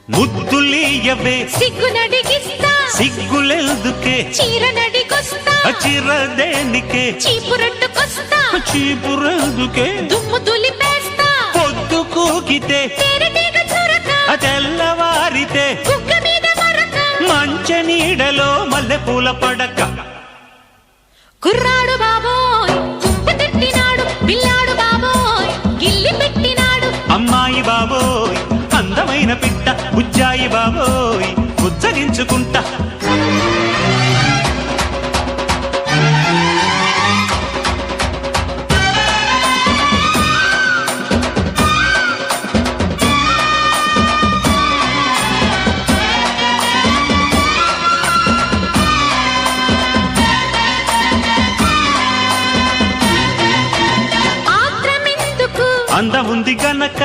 ముద్దులీయవే సిగ్గునడిగిస్తా సిగ్గులెందుకే చీరనడిగొస్తా చిరదేనికే చీపురట్టుకొస్తా చీపురెందుకే దుమ్ము దులిపేస్తా పొద్దు కూకితే తేనెటీగ చురక తెల్లవారితే కుక్క మీద మరక మంచ నీడలో మల్లెపూల పడక కుర్రాడు బాబోయ్ కుంప తిట్టినాడు పిల్లాడు బాబోయ్ గిల్లి పెట్టినాడు అమ్మాయి బాబోయ్ అందమైన పిట్ట బుజ్జాయి బాబోయ్ బుజ్జగించుకుంటా ఆత్రమెందుకు అందముంది గనక